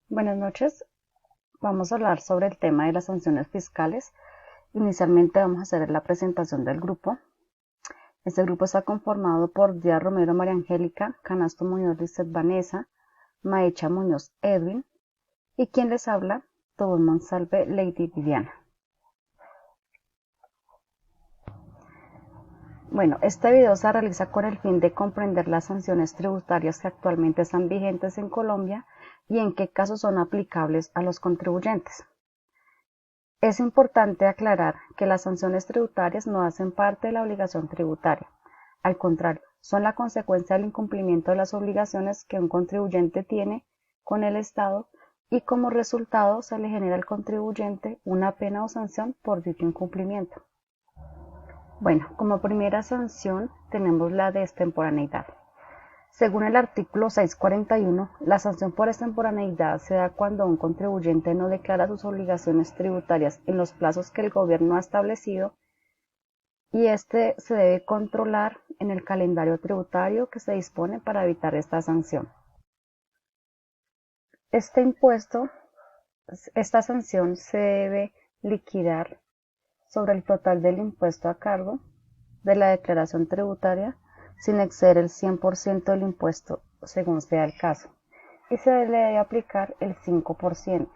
Buenas noches. Vamos a hablar sobre el tema de las sanciones fiscales. Inicialmente vamos a hacer la presentación del grupo. Este grupo está conformado por Díaz Romero María Angélica, Canasto Muñoz Lizeth Vanessa, Maecha Muñoz Edwin y quien les habla, Tobón Monsalve Lady Viviana. Bueno, este video se realiza con el fin de comprender las sanciones tributarias que actualmente están vigentes en Colombia y en qué casos son aplicables a los contribuyentes. Es importante aclarar que las sanciones tributarias no hacen parte de la obligación tributaria. Al contrario, son la consecuencia del incumplimiento de las obligaciones que un contribuyente tiene con el Estado y como resultado se le genera al contribuyente una pena o sanción por dicho incumplimiento. Bueno, como primera sanción tenemos la de extemporaneidad. Según el artículo 641, la sanción por extemporaneidad se da cuando un contribuyente no declara sus obligaciones tributarias en los plazos que el gobierno ha establecido y este se debe controlar en el calendario tributario que se dispone para evitar esta sanción. Esta sanción se debe liquidar sobre el total del impuesto a cargo de la declaración tributaria sin exceder el 100% del impuesto según sea el caso y se le debe aplicar el 5%.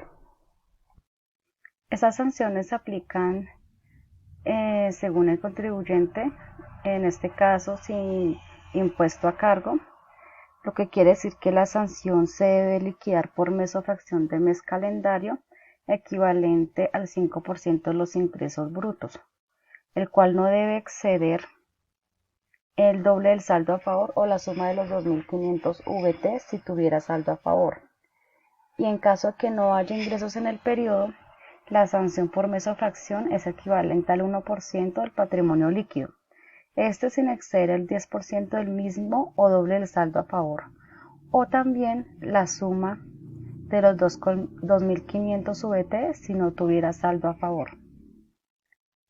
Esas sanciones se aplican según el contribuyente, en este caso sin impuesto a cargo, lo que quiere decir que la sanción se debe liquidar por mes o fracción de mes calendario equivalente al 5% de los ingresos brutos, el cual no debe exceder el doble del saldo a favor o la suma de los 2.500 VT si tuviera saldo a favor. Y en caso de que no haya ingresos en el periodo, la sanción por mes o fracción es equivalente al 1% del patrimonio líquido, este sin exceder el 10% del mismo o doble del saldo a favor, o también la suma de los 2.500 VT si no tuviera saldo a favor.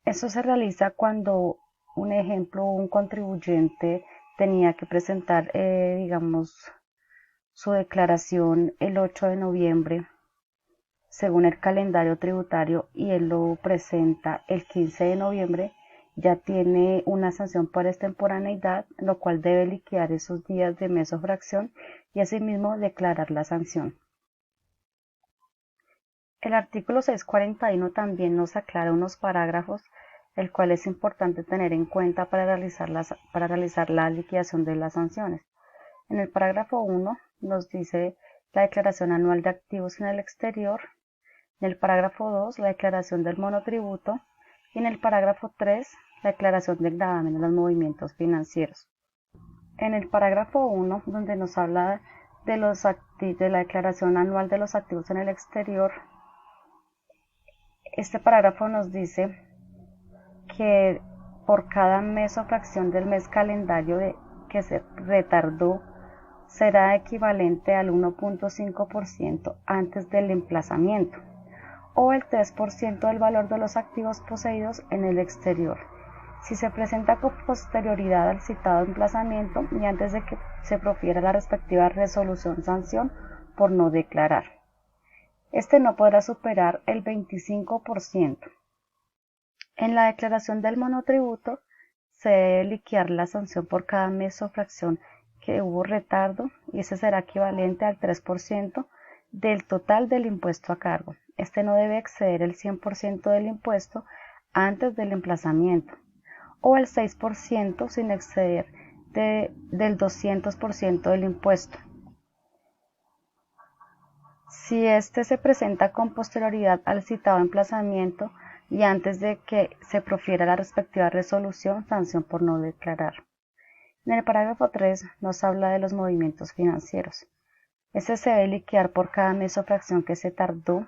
Esto se realiza cuando, un ejemplo, un contribuyente tenía que presentar, su declaración el 8 de noviembre según el calendario tributario y él lo presenta el 15 de noviembre, ya tiene una sanción por extemporaneidad, lo cual debe liquidar esos días de mes o fracción y asimismo declarar la sanción. El artículo 641 también nos aclara unos parágrafos, el cual es importante tener en cuenta para realizar la liquidación de las sanciones. En el parágrafo 1 nos dice la declaración anual de activos en el exterior, en el parágrafo 2 la declaración del monotributo y en el parágrafo 3 la declaración del gravamen de los movimientos financieros. En el parágrafo 1, donde nos habla de la declaración anual de los activos en el exterior, este parágrafo nos dice que por cada mes o fracción del mes calendario que se retardó será equivalente al 1.5% antes del emplazamiento o el 3% del valor de los activos poseídos en el exterior, si se presenta con posterioridad al citado emplazamiento y antes de que se profiera la respectiva resolución sanción por no declarar. Este no podrá superar el 25%. En la declaración del monotributo se debe liquidar la sanción por cada mes o fracción que hubo retardo y ese será equivalente al 3% del total del impuesto a cargo. Este no debe exceder el 100% del impuesto antes del emplazamiento o el 6% sin exceder del 200% del impuesto. Si este se presenta con posterioridad al citado emplazamiento y antes de que se profiera la respectiva resolución, sanción por no declarar. En el parágrafo 3 nos habla de los movimientos financieros. Este se debe liquidar por cada mes o fracción que se tardó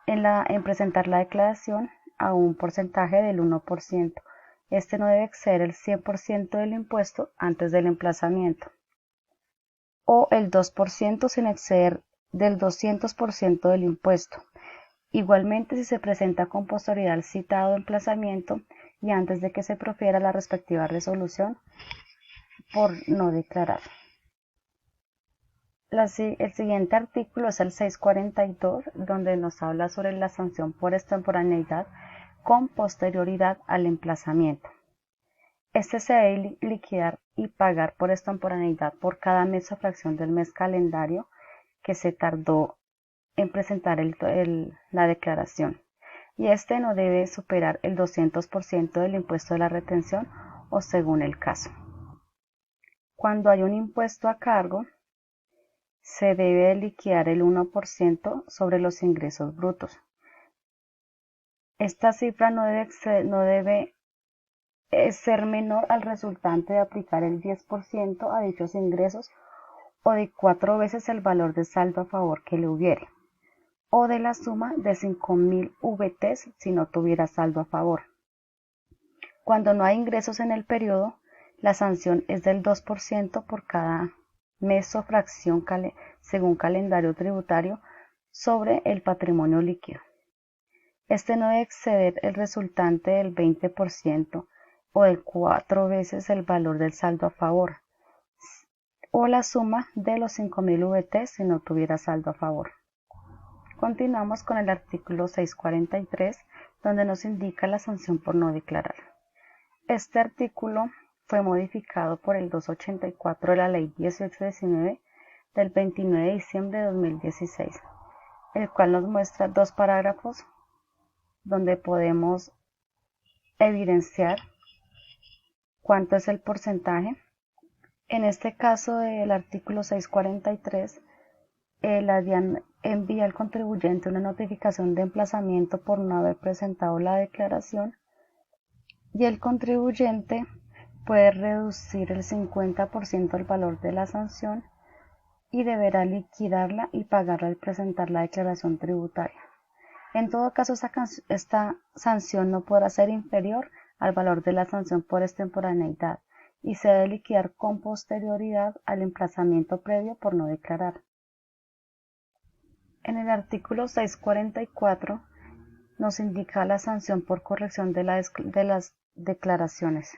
en presentar la declaración a un porcentaje del 1%. Este no debe exceder el 100% del impuesto antes del emplazamiento o el 2% sin exceder del 200% del impuesto. Igualmente, si se presenta con posterioridad al citado emplazamiento y antes de que se profiera la respectiva resolución por no declarar. El siguiente artículo es el 642, donde nos habla sobre la sanción por extemporaneidad con posterioridad al emplazamiento. Este se debe liquidar y pagar por extemporaneidad por cada mes o fracción del mes calendario que se tardó en presentar la declaración, y este no debe superar el 200% del impuesto de la retención o según el caso. Cuando hay un impuesto a cargo, se debe liquidar el 1% sobre los ingresos brutos. Esta cifra no debe ser menor al resultante de aplicar el 10% a dichos ingresos o de 4 veces el valor de saldo a favor que le hubiere, o de la suma de 5.000 VTs si no tuviera saldo a favor. Cuando no hay ingresos en el periodo, la sanción es del 2% por cada mes o fracción según calendario tributario sobre el patrimonio líquido. Este no debe exceder el resultante del 20% o de 4 veces el valor del saldo a favor, o la suma de los 5.000 VT si no tuviera saldo a favor. Continuamos con el artículo 643, donde nos indica la sanción por no declarar. Este artículo fue modificado por el 284 de la Ley 1819 del 29 de diciembre de 2016, el cual nos muestra 2 parágrafos donde podemos evidenciar cuánto es el porcentaje. En este caso del artículo 643, la DIAN envía al contribuyente una notificación de emplazamiento por no haber presentado la declaración, y el contribuyente puede reducir el 50% del valor de la sanción y deberá liquidarla y pagarla al presentar la declaración tributaria. En todo caso, esta sanción no podrá ser inferior al valor de la sanción por extemporaneidad y se debe liquidar con posterioridad al emplazamiento previo por no declarar. En el artículo 644 nos indica la sanción por corrección de las declaraciones.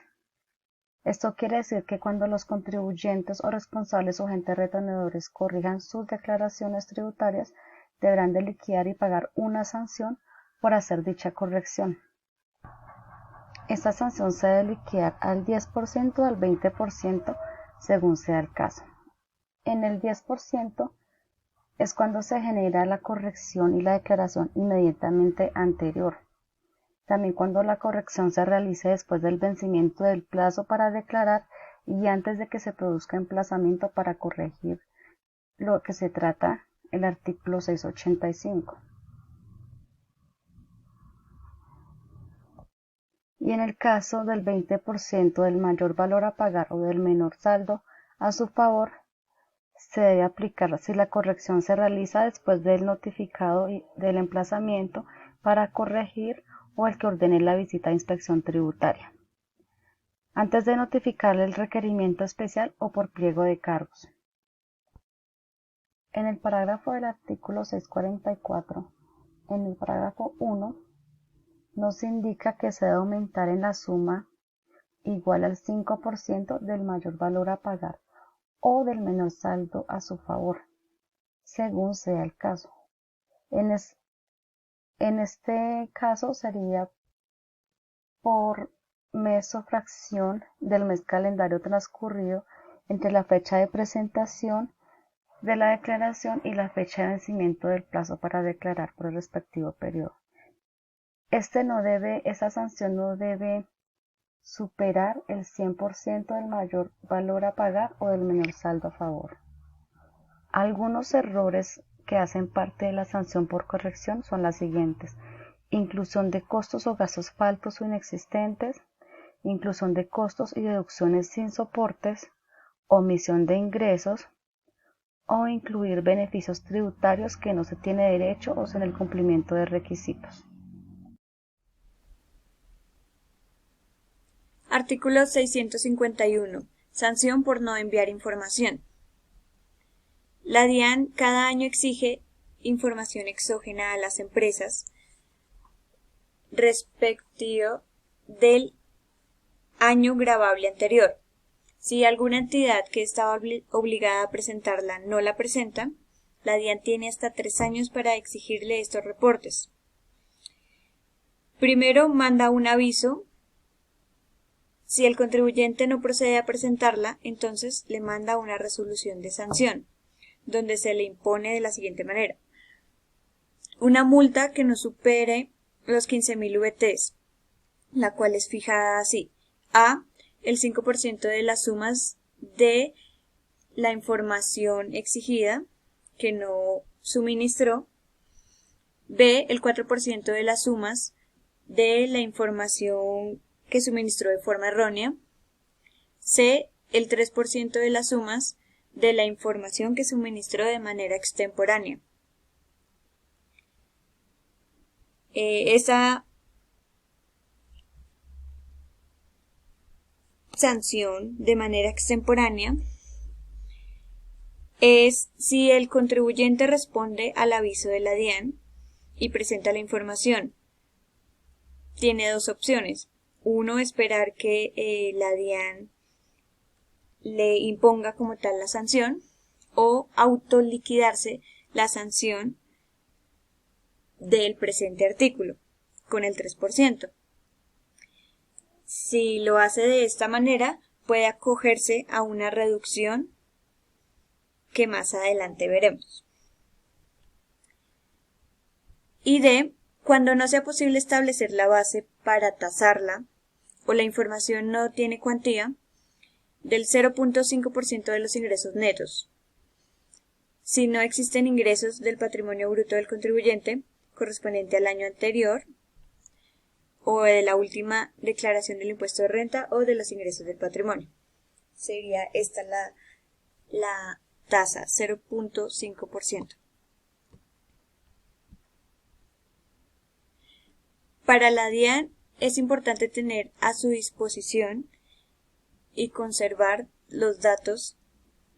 Esto quiere decir que cuando los contribuyentes o responsables o agentes retenedores corrijan sus declaraciones tributarias, deberán de liquidar y pagar una sanción por hacer dicha corrección. Esta sanción se debe liquidar al 10% o al 20% según sea el caso. En el 10% es cuando se genera la corrección y la declaración inmediatamente anterior. También cuando la corrección se realice después del vencimiento del plazo para declarar y antes de que se produzca emplazamiento para corregir lo que se trata el artículo 685. Y en el caso del 20% del mayor valor a pagar o del menor saldo a su favor, se debe aplicar si la corrección se realiza después del notificado del emplazamiento para corregir o el que ordene la visita de inspección tributaria, antes de notificarle el requerimiento especial o por pliego de cargos. En el parágrafo del artículo 644, en el parágrafo 1, nos indica que se debe aumentar en la suma igual al 5% del mayor valor a pagar o del menor saldo a su favor, según sea el caso. En este caso sería por mes o fracción del mes calendario transcurrido entre la fecha de presentación de la declaración y la fecha de vencimiento del plazo para declarar por el respectivo periodo. Esa sanción no debe superar el 100% del mayor valor a pagar o del menor saldo a favor. Algunos errores que hacen parte de la sanción por corrección son las siguientes: inclusión de costos o gastos faltos o inexistentes, inclusión de costos y deducciones sin soportes, omisión de ingresos, o incluir beneficios tributarios que no se tiene derecho o sin el cumplimiento de requisitos. Artículo 651. Sanción por no enviar información. La DIAN cada año exige información exógena a las empresas respecto del año gravable anterior. Si alguna entidad que estaba obligada a presentarla no la presenta, la DIAN tiene hasta 3 años para exigirle estos reportes. Primero manda un aviso. Si el contribuyente no procede a presentarla, entonces le manda una resolución de sanción, donde se le impone de la siguiente manera. Una multa que no supere los 15.000 VTs, la cual es fijada así. A. El 5% de las sumas de la información exigida que no suministró. B. El 4% de las sumas de la información que suministró de forma errónea. C. El 3% de las sumas de la información que suministró de manera extemporánea. Esa sanción de manera extemporánea es si el contribuyente responde al aviso de la DIAN y presenta la información. Tiene 2 opciones. Uno, esperar que la DIAN le imponga como tal la sanción, o autoliquidarse la sanción del presente artículo con el 3%. Si lo hace de esta manera, puede acogerse a una reducción que más adelante veremos. Y D. Cuando no sea posible establecer la base para tasarla o la información no tiene cuantía, del 0.5% de los ingresos netos. Si no existen ingresos del patrimonio bruto del contribuyente correspondiente al año anterior, o de la última declaración del impuesto de renta o de los ingresos del patrimonio. Sería esta la tasa, 0.5%. Para la DIAN es importante tener a su disposición y conservar los datos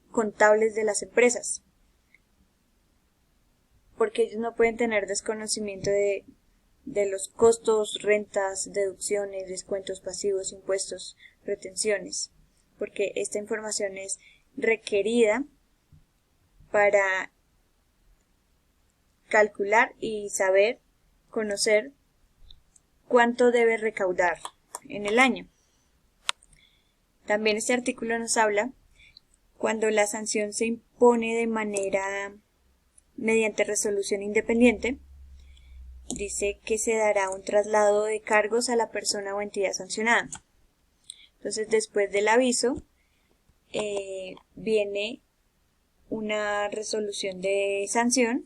contables de las empresas, porque ellos no pueden tener desconocimiento de los costos, rentas, deducciones, descuentos pasivos, impuestos, retenciones, porque esta información es requerida para calcular y saber, conocer cuánto debe recaudar en el año. También este artículo nos habla cuando la sanción se impone de manera mediante resolución independiente. Dice que se dará un traslado de cargos a la persona o entidad sancionada. Entonces, después del aviso, viene una resolución de sanción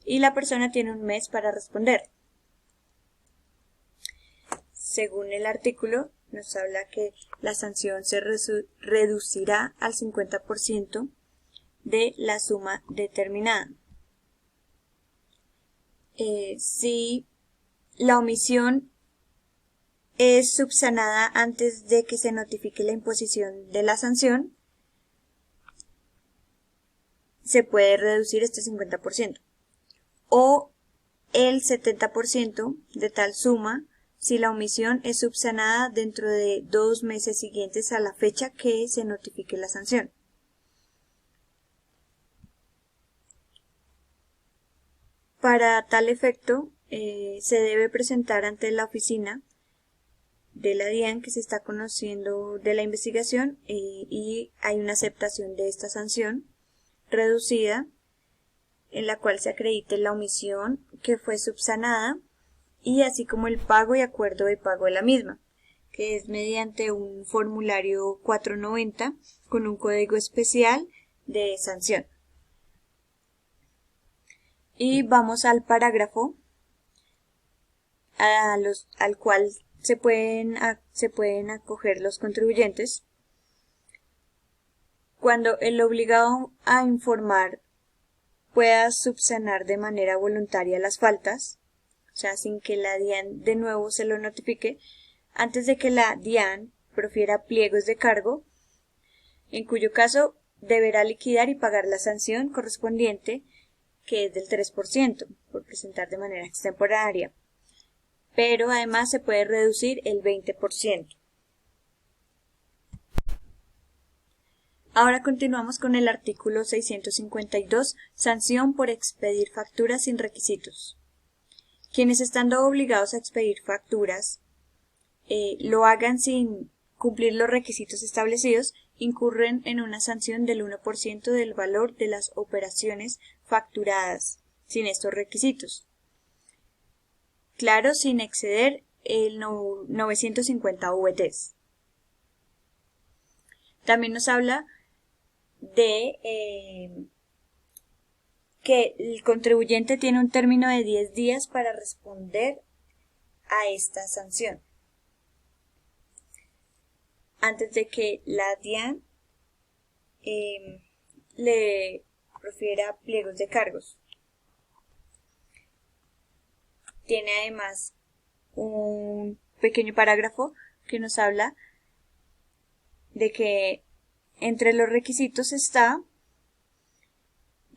y la persona tiene un mes para responder. Según el artículo, nos habla que la sanción se reducirá al 50% de la suma determinada. Si la omisión es subsanada antes de que se notifique la imposición de la sanción, se puede reducir este 50%, o el 70% de tal suma si la omisión es subsanada dentro de 2 meses siguientes a la fecha que se notifique la sanción. Para tal efecto, se debe presentar ante la oficina de la DIAN que se está conociendo de la investigación y hay una aceptación de esta sanción reducida en la cual se acredite la omisión que fue subsanada y así como el pago y acuerdo de pago de la misma, que es mediante un formulario 490 con un código especial de sanción. Y vamos al parágrafo al cual se pueden acoger los contribuyentes. Cuando el obligado a informar pueda subsanar de manera voluntaria las faltas, o sea, sin que la DIAN de nuevo se lo notifique, antes de que la DIAN profiera pliegos de cargo, en cuyo caso deberá liquidar y pagar la sanción correspondiente, que es del 3%, por presentar de manera extemporánea, pero además se puede reducir el 20%. Ahora continuamos con el artículo 652, sanción por expedir facturas sin requisitos. Quienes estando obligados a expedir facturas lo hagan sin cumplir los requisitos establecidos, incurren en una sanción del 1% del valor de las operaciones facturadas sin estos requisitos. Claro, sin exceder el 950 VTs. También nos habla de que el contribuyente tiene un término de 10 días para responder a esta sanción, antes de que la DIAN le profiera pliegos de cargos. Tiene además un pequeño parágrafo que nos habla de que entre los requisitos está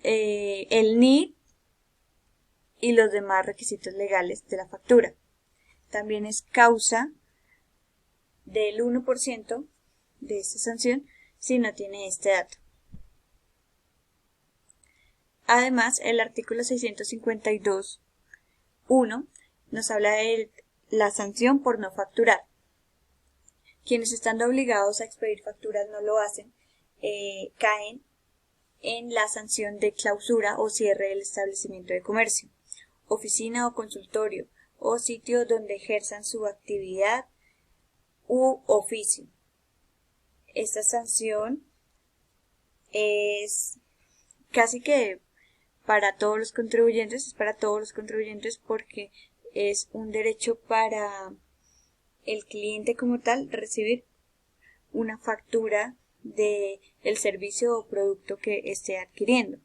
el NID y los demás requisitos legales de la factura. También es causa del 1% de esta sanción si no tiene este dato. Además, el artículo 652.1 nos habla de la sanción por no facturar. Quienes estando obligados a expedir facturas no lo hacen, caen en la sanción de clausura o cierre del establecimiento de comercio, oficina o consultorio o sitio donde ejerzan su actividad u oficio. Esta sanción es casi que para todos los contribuyentes, porque es un derecho para el cliente como tal recibir una factura del servicio o producto que esté adquiriendo.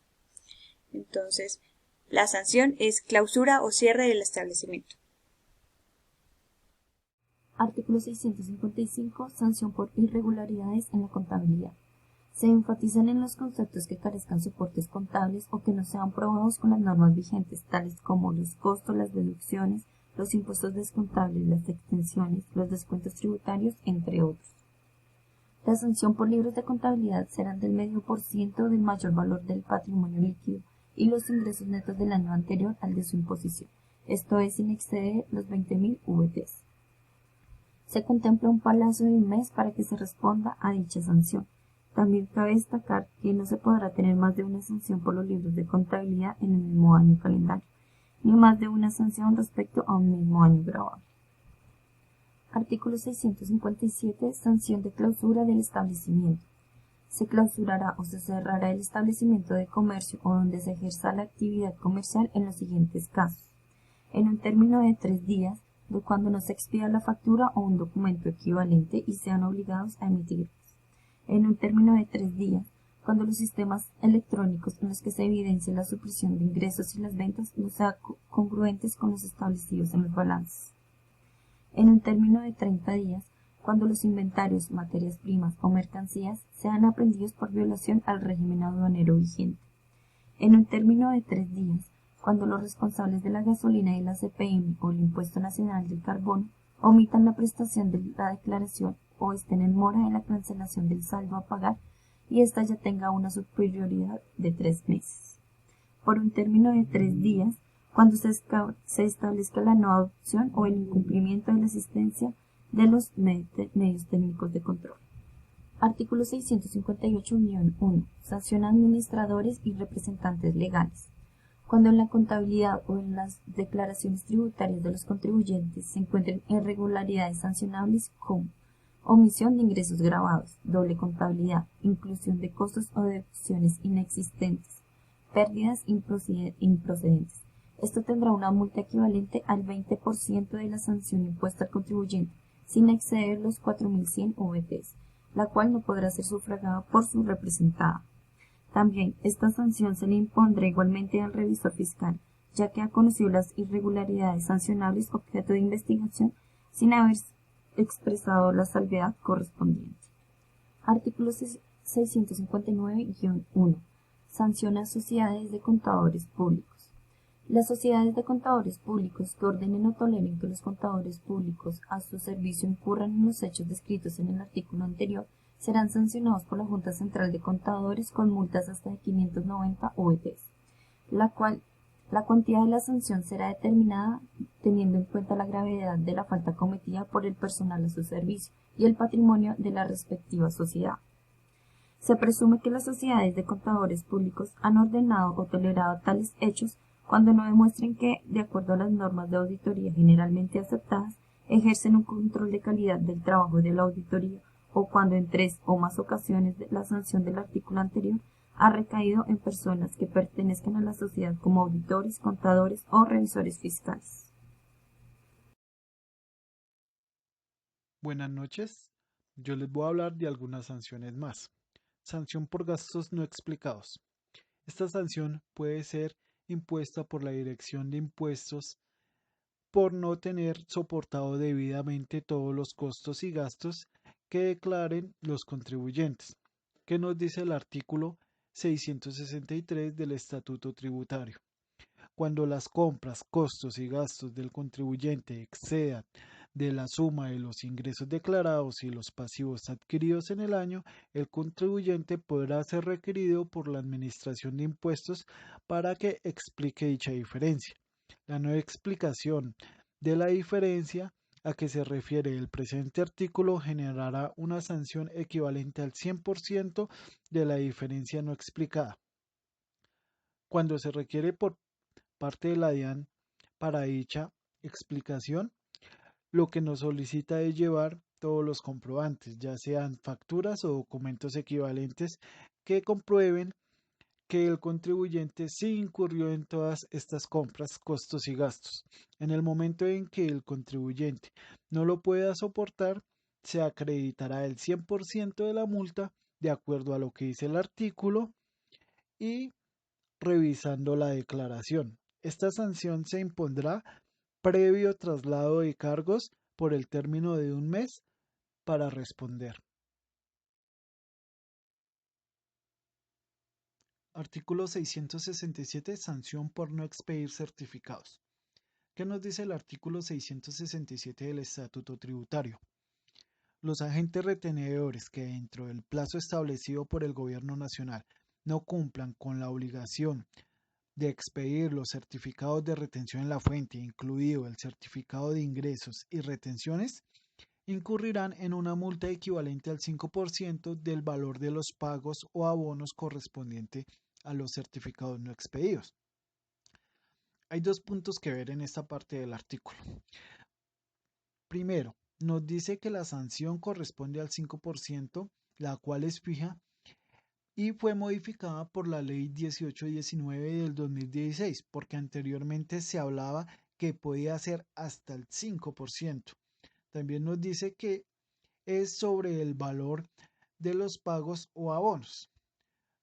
Entonces, la sanción es clausura o cierre del establecimiento. Artículo 655. Sanción por irregularidades en la contabilidad. Se enfatizan en los conceptos que carezcan soportes contables o que no sean probados con las normas vigentes, tales como los costos, las deducciones, los impuestos descontables, las extensiones, los descuentos tributarios, entre otros. La sanción por libros de contabilidad serán del 0,5% del mayor valor del patrimonio líquido y los ingresos netos del año anterior al de su imposición, esto es sin exceder los 20.000 VTs. Se contempla un plazo de un mes para que se responda a dicha sanción. También cabe destacar que no se podrá tener más de una sanción por los libros de contabilidad en el mismo año calendario, ni más de una sanción respecto a un mismo año grabado. Artículo 657. Sanción de clausura del establecimiento. Se clausurará o se cerrará el establecimiento de comercio o donde se ejerza la actividad comercial en los siguientes casos: en un término de 3 días, de cuando no se expida la factura o un documento equivalente y sean obligados a emitirlos; en un término de 3 días, cuando los sistemas electrónicos en los que se evidencia la supresión de ingresos y las ventas no sean congruentes con los establecidos en los balances; en un término de 30 días, cuando los inventarios, materias primas o mercancías sean aprehendidos por violación al régimen aduanero vigente; en un término de 3 días, cuando los responsables de la gasolina y la CPM o el Impuesto Nacional del Carbono omitan la prestación de la declaración o estén en mora en la cancelación del saldo a pagar y ésta ya tenga una superioridad de 3 meses; por un término de 3 días, cuando se establezca la no adopción o el incumplimiento de la asistencia de los medios técnicos de control. Artículo 658-1. Sanción a administradores y representantes legales. Cuando en la contabilidad o en las declaraciones tributarias de los contribuyentes se encuentren irregularidades sancionables como omisión de ingresos grabados, doble contabilidad, inclusión de costos o deducciones inexistentes, pérdidas improcedentes. Esto tendrá una multa equivalente al 20% de la sanción impuesta al contribuyente, sin exceder los 4.100 VTs, la cual no podrá ser sufragada por su representada. También, esta sanción se le impondrá igualmente al revisor fiscal, ya que ha conocido las irregularidades sancionables objeto de investigación sin haber expresado la salvedad correspondiente. Artículo 659-1. Sanción a sociedades de contadores públicos. Las sociedades de contadores públicos que ordenen o toleren que los contadores públicos a su servicio incurran en los hechos descritos en el artículo anterior serán sancionados por la Junta Central de Contadores con multas hasta de 590 VPs, la cuantía de la sanción será determinada teniendo en cuenta la gravedad de la falta cometida por el personal a su servicio y el patrimonio de la respectiva sociedad. Se presume que las sociedades de contadores públicos han ordenado o tolerado tales hechos cuando no demuestren que, de acuerdo a las normas de auditoría generalmente aceptadas, ejercen un control de calidad del trabajo de la auditoría o cuando en 3 o más ocasiones la sanción del artículo anterior ha recaído en personas que pertenezcan a la sociedad como auditores, contadores o revisores fiscales. Buenas noches, yo les voy a hablar de algunas sanciones más. Sanción por gastos no explicados. Esta sanción puede ser impuesta por la Dirección de Impuestos por no tener soportado debidamente todos los costos y gastos que declaren los contribuyentes. ¿Qué nos dice el artículo 663 del Estatuto Tributario? Cuando las compras, costos y gastos del contribuyente excedan de la suma de los ingresos declarados y los pasivos adquiridos en el año, el contribuyente podrá ser requerido por la Administración de Impuestos para que explique dicha diferencia. La no explicación de la diferencia a que se refiere el presente artículo generará una sanción equivalente al 100% de la diferencia no explicada. Cuando se requiere por parte de la DIAN para dicha explicación, lo que nos solicita es llevar todos los comprobantes, ya sean facturas o documentos equivalentes que comprueben que el contribuyente sí incurrió en todas estas compras, costos y gastos. En el momento en que el contribuyente no lo pueda soportar, se acreditará el 100% de la multa de acuerdo a lo que dice el artículo y revisando la declaración. Esta sanción se impondrá previo traslado de cargos por el término de un mes para responder. Artículo 667. Sanción por no expedir certificados. ¿Qué nos dice el artículo 667 del Estatuto Tributario? Los agentes retenedores que dentro del plazo establecido por el Gobierno Nacional no cumplan con la obligación de expedir los certificados de retención en la fuente, incluido el certificado de ingresos y retenciones, incurrirán en una multa equivalente al 5% del valor de los pagos o abonos correspondiente a los certificados no expedidos. Hay dos puntos que ver en esta parte del artículo. Primero, nos dice que la sanción corresponde al 5%, la cual es fija y fue modificada por la ley 1819 del 2016, porque anteriormente se hablaba que podía ser hasta el 5%. También nos dice que es sobre el valor de los pagos o abonos.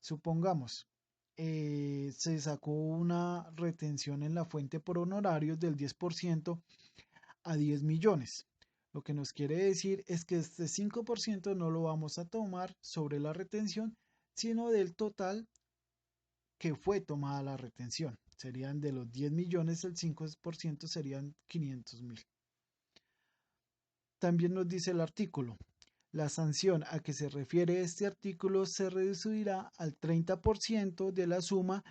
Supongamos, se sacó una retención en la fuente por honorarios del 10% a 10 millones. Lo que nos quiere decir es que este 5% no lo vamos a tomar sobre la retención, sino del total que fue tomada la retención. Serían de los 10 millones, el 5% serían 500.000. También nos dice el artículo, la sanción a que se refiere este artículo se reducirá al 30% de la suma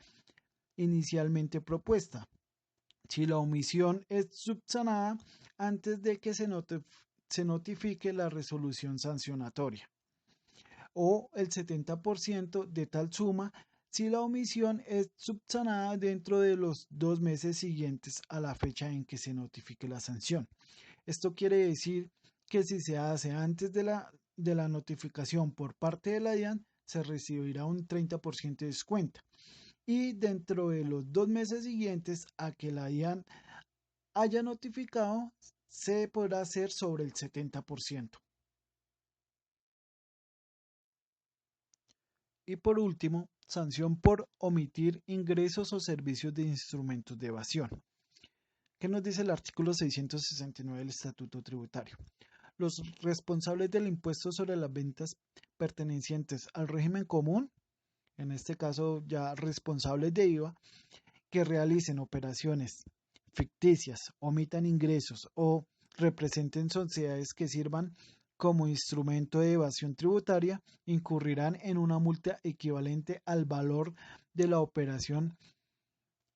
inicialmente propuesta, si la omisión es subsanada antes de que se notifique la resolución sancionatoria, o el 70% de tal suma si la omisión es subsanada dentro de los 2 meses siguientes a la fecha en que se notifique la sanción. Esto quiere decir que si se hace antes de la notificación por parte de la DIAN, se recibirá un 30% de descuento. Y dentro de los 2 meses siguientes a que la DIAN haya notificado, se podrá hacer sobre el 70%. Y por último, sanción por omitir ingresos o servicios de instrumentos de evasión. ¿Qué nos dice el artículo 669 del Estatuto Tributario? Los responsables del impuesto sobre las ventas pertenecientes al régimen común, en este caso ya responsables de IVA, que realicen operaciones ficticias, omitan ingresos o representen sociedades que sirvan como instrumento de evasión tributaria, incurrirán en una multa equivalente al valor de la operación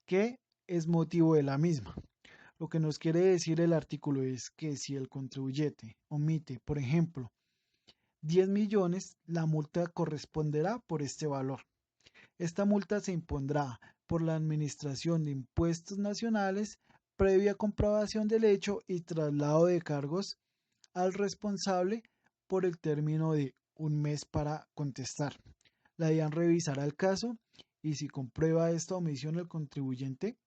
que es motivo de la misma. Lo que nos quiere decir el artículo es que si el contribuyente omite, por ejemplo, 10 millones, la multa corresponderá por este valor. Esta multa se impondrá por la Administración de Impuestos Nacionales previa comprobación del hecho y traslado de cargos al responsable por el término de un mes para contestar. La DIAN revisará el caso y si comprueba esta omisión el contribuyente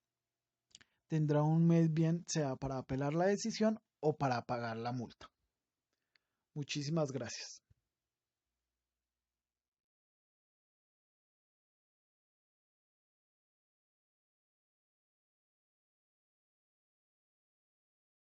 tendrá un mes bien sea para apelar la decisión o para pagar la multa. Muchísimas gracias.